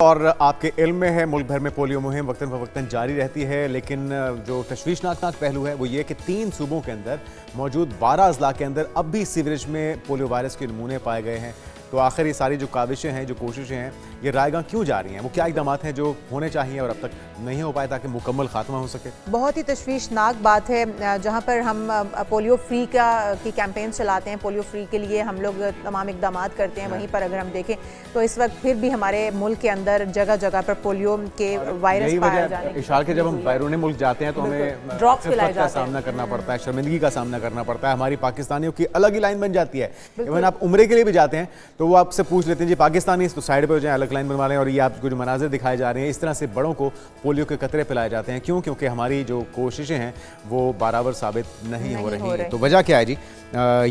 और आपके इल्म में है, मुल्क भर में पोलियो मुहिम वक्तन फ़वक्तन जारी रहती है, लेकिन जो तशवीशनाक पहलू है वो ये कि 3 सूबों के अंदर मौजूद 12 अजला के अंदर अब भी सीवरेज में पोलियो वायरस के नमूने पाए गए हैं। तो आखिर ये सारी जो काविशें हैं, जो कोशिशें हैं, ये रायगां क्यों जा रही हैं? वो क्या इकदाम हैं जो होने चाहिए और अब तक नहीं हो पाए ताकि मुकम्मल खात्मा हो सके? बहुत ही तशवीशनाक बात है। जहाँ पर हम पोलियो फ्री की कैंपेन चलाते हैं, पोलियो फ्री के लिए हम लोग तमाम इकदाम करते हैं, वहीं पर अगर हम देखें तो इस वक्त फिर भी हमारे मुल्क के अंदर जगह जगह पर पोलियो के वायरस पाया जाने इशार के जब हम बैरून मुल्क जाते हैं तो हमें ड्रॉप्स पिलाए का सामना करना पड़ता है, शर्मिंदगी का सामना करना पड़ता है। हमारी पाकिस्तानियों की अलग ही लाइन बन जाती है। इवन आप उम्रे के लिए भी जाते हैं तो वो आपसे पूछ लेते हैं जी पाकिस्तानी तो साइड पे हो जाए, अलग लाइन बनवा लें, और ये आपको जो मनाजिर दिखाए जा रहे हैं, इस तरह से बड़ों को पोलियो के कतरे पिलाए जाते हैं। क्यों? क्योंकि हमारी जो कोशिशें हैं वो बराबर साबित नहीं हो रही हैं। तो वजह क्या है जी?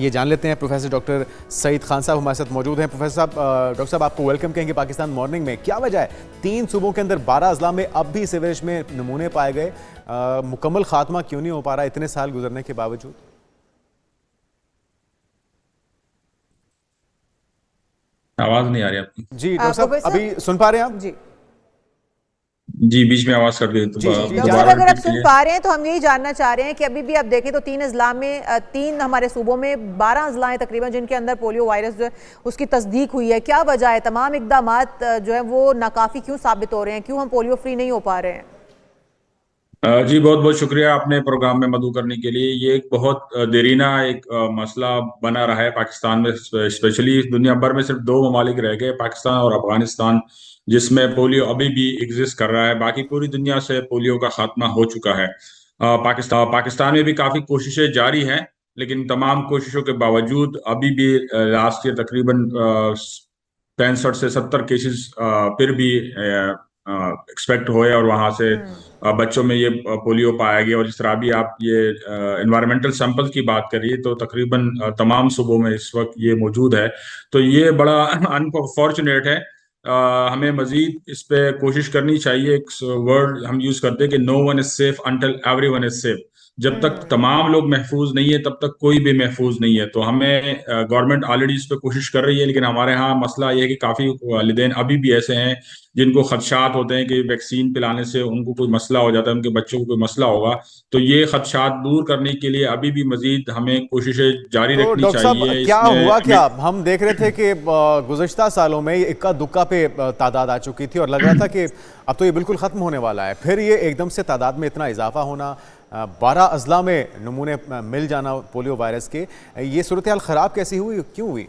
ये जान लेते हैं। प्रोफेसर डॉक्टर सईद खान साहब हमारे साथ मौजूद हैं। प्रोफेसर साहब, डॉक्टर साहब आपको वेलकम कहेंगे पाकिस्तान मॉर्निंग में। क्या वजह है 3 सूबों के अंदर 12 अजला में अब भी सीवरेज में नमूने पाए गए? मुकम्मल खात्मा क्यों नहीं हो पा रहा इतने साल गुजरने के बावजूद? आवाज नहीं आ रही आपकी। जी डॉक्टर साहब, अभी सुन पा रहे हैं आप? जी बीच में आवाज कर दी तो डॉक्टर अगर आप सुन पा रहे हैं तो हम यही जानना चाह रहे हैं कि अभी भी आप देखें तो 3 अजला में 3 हमारे सूबों में 12 अजला हैं तकरीबन जिनके अंदर पोलियो वायरस जो है उसकी तस्दीक हुई है। क्या वजह है? तमाम इकदामात जो है वो नाकाफी क्यों साबित हो रहे हैं? क्यों हम पोलियो फ्री नहीं हो पा रहे हैं? जी बहुत बहुत शुक्रिया आपने प्रोग्राम में मदऊ करने के लिए। ये एक बहुत देरीना एक मसला बना रहा है पाकिस्तान में, स्पेशली दुनिया भर में सिर्फ 2 ममालिक रह गए, पाकिस्तान और अफगानिस्तान, जिसमें पोलियो अभी भी एग्जिस्ट कर रहा है। बाकी पूरी दुनिया से पोलियो का खात्मा हो चुका है। पाकिस्तान में भी काफी कोशिशें जारी हैं, लेकिन तमाम कोशिशों के बावजूद अभी भी लास्ट ईयर तकरीबन 65 से 70 केसेस फिर भी एक्सपेक्ट हुए और वहां से बच्चों में ये पोलियो पाया गया। और जिस तरह भी आप ये एनवायरमेंटल सैंपल की बात करिए तो तकरीबन तमाम सूबों में इस वक्त ये मौजूद है। तो ये बड़ा अनफॉर्चुनेट है। हमें मजीद इस पे कोशिश करनी चाहिए। एक वर्ड हम यूज करते हैं कि no one is safe until everyone is safe. जब तक तमाम लोग महफूज नहीं है तब तक कोई भी महफूज नहीं है। तो हमें गवर्नमेंट ऑलरेडी इस पे कोशिश कर रही है, लेकिन हमारे यहाँ मसला ये है कि काफी वालिदैन अभी भी ऐसे हैं जिनको खदशात होते हैं कि वैक्सीन पिलाने से उनको कोई मसला हो जाता है, उनके बच्चों को कोई मसला होगा। तो ये खदशात दूर करने के लिए अभी भी मजीद हमें कोशिशें जारी तो रखनी डॉक्टर साहब, चाहिए। क्या हुआ? क्या हम देख रहे थे कि गुज़श्ता सालों में इक्का दुक्का पे तादाद आ चुकी थी और लग रहा था कि अब तो ये बिल्कुल ख़त्म होने वाला है। फिर ये एकदम से तादाद में इतना इजाफा होना, 12 अजला में नमूने मिल जाना पोलियो वायरस के, ये सूरत हाल ख़राब कैसी हुई, क्यों हुई?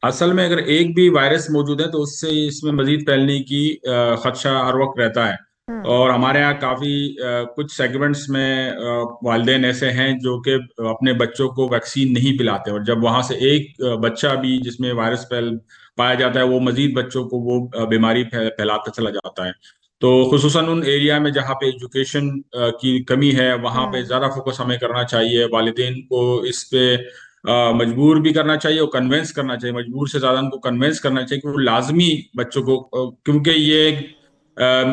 असल में अगर एक भी वायरस मौजूद है तो उससे इसमें मजीद फैलने की खदशा हर वक्त रहता है। और हमारे यहाँ काफी कुछ सेगमेंट्स में वालिदैन ऐसे हैं जो कि अपने बच्चों को वैक्सीन नहीं पिलाते, और जब वहां से एक बच्चा भी जिसमें वायरस पाया जाता है वो मजीद बच्चों को वो बीमारी फैलाता चला जाता है। तो खुसूसन उन एरिया में जहाँ पे एजुकेशन की कमी है वहां पे ज्यादा फोकस हमें करना चाहिए। वालिदैन को इस पे मजबूर भी करना चाहिए और कन्वेंस करना चाहिए। मजबूर से ज्यादा उनको कन्वेंस करना चाहिए कि वो लाजमी बच्चों को, क्योंकि ये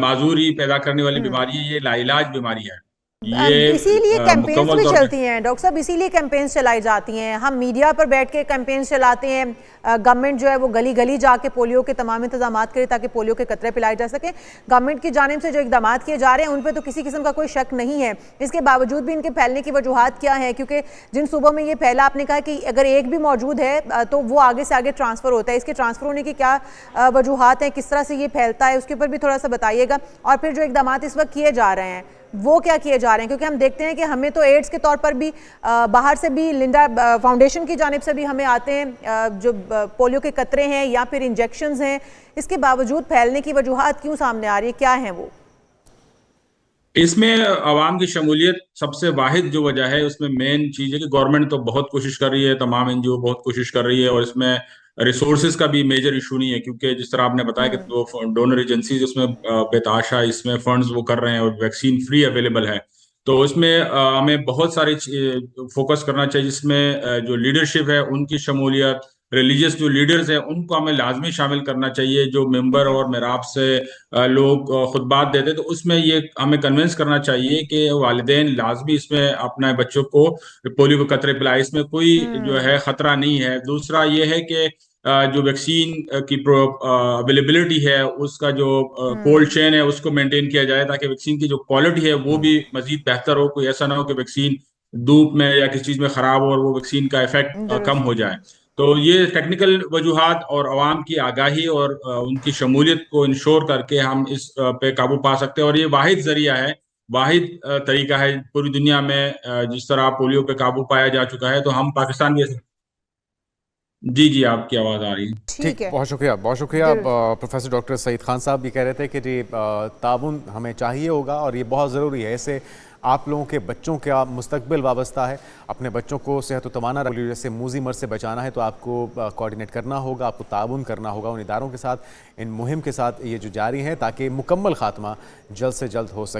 माजूरी पैदा करने वाली बीमारी है, ये लाइलाज बीमारी है। ये इसीलिए कैंपेन्स मुकम्मल भी तौर चलती हैं डॉक्टर साहब, इसीलिए कैंपेन्स चलाई जाती हैं। हम मीडिया पर बैठ के कैंपेन्स चलाते हैं, गवर्नमेंट जो है वो गली गली जाके पोलियो के तमाम इंतजाम करे ताकि पोलियो के कतरे पिलाए जा सके। गवर्नमेंट की जानिब से जो इकदाम किए जा रहे हैं उन पर तो किसी किस्म का कोई शक नहीं है। इसके बावजूद भी इनके फैलने की वजूहत क्या है? क्योंकि जिन सूबों में ये फैला, आपने कहा कि अगर एक भी मौजूद है तो वो आगे से आगे ट्रांसफ़र होता है। इसके ट्रांसफ़र होने की क्या वजूहत हैं, किस तरह से ये फैलता है, उसके ऊपर भी थोड़ा सा बताइएगा। और फिर जो इकदाम इस वक्त किए जा रहे हैं वो क्या किए जा रहे हैं? क्योंकि हम देखते हैं कि हमें तो एड्स के तौर पर भी बाहर से भी लिंडा फाउंडेशन की जानिब से भी हमें आते हैं जो पोलियो के कतरे हैं या फिर इंजेक्शंस हैं। इसके बावजूद फैलने की वजूहत क्यों सामने आ रही है? क्या है वो? इसमें अवाम की शमूलियत सबसे वाहिद जो वजह है, उसमें मेन चीज़ है कि गवर्नमेंट तो बहुत कोशिश कर रही है, तमाम एनजीओ बहुत कोशिश कर रही है, और इसमें रिसोर्सेज का भी मेजर इशू नहीं है। क्योंकि जिस तरह आपने बताया कि दो डोनर एजेंसीज उसमें बेताशा इसमें फंड्स वो कर रहे हैं और वैक्सीन फ्री अवेलेबल है। तो उसमें हमें बहुत सारे फोकस करना चाहिए, जिसमें जो लीडरशिप है उनकी शमूलियत, रिलीजियस जो लीडर्स हैं उनको हमें लाजमी शामिल करना चाहिए। जो मेंबर और मेराब से लोग खुतबात देते तो उसमें ये हमें कन्विंस करना चाहिए कि वालिदैन लाजमी इसमें अपने बच्चों को पोलियो के कतरे पिलाए। इसमें कोई जो है खतरा नहीं है। दूसरा ये है कि जो वैक्सीन की अवेलेबिलिटी है, उसका जो कोल्ड चेन है उसको मेंटेन किया जाए, ताकि वैक्सीन की जो क्वालिटी है वो भी मजीद बेहतर हो। कोई ऐसा ना हो कि वैक्सीन धूप में या किसी चीज में खराब हो और वो वैक्सीन का इफेक्ट कम हो जाए। तो ये टेक्निकल वजूहात और आवाम की आगाही और उनकी शमूलियत को इंश्योर करके हम इस पे काबू पा सकते हैं। और ये वाहिद जरिया है, वाहिद तरीका है पूरी दुनिया में, जिस तरह पोलियो पे काबू पाया जा चुका है। तो हम पाकिस्तान भी जी जी, आपकी आवाज आ रही है। ठीक है, बहुत शुक्रिया, बहुत शुक्रिया। प्रोफेसर डॉक्टर सईद खान साहब भी कह रहे थे कि जी ताउन हमें चाहिए होगा और ये बहुत ज़रूरी है। इससे आप लोगों के बच्चों का मुस्तकबिल वाबस्ता है। अपने बच्चों को सेहत व तवाना पोलियो जैसे मूजी मर्ज से बचाना है तो आपको कोऑर्डिनेट करना होगा, आपको ताउन करना होगा उन इदारों के साथ, इन मुहिम के साथ ये जो जारी है, ताकि मुकम्मल खात्मा जल्द से जल्द हो सके।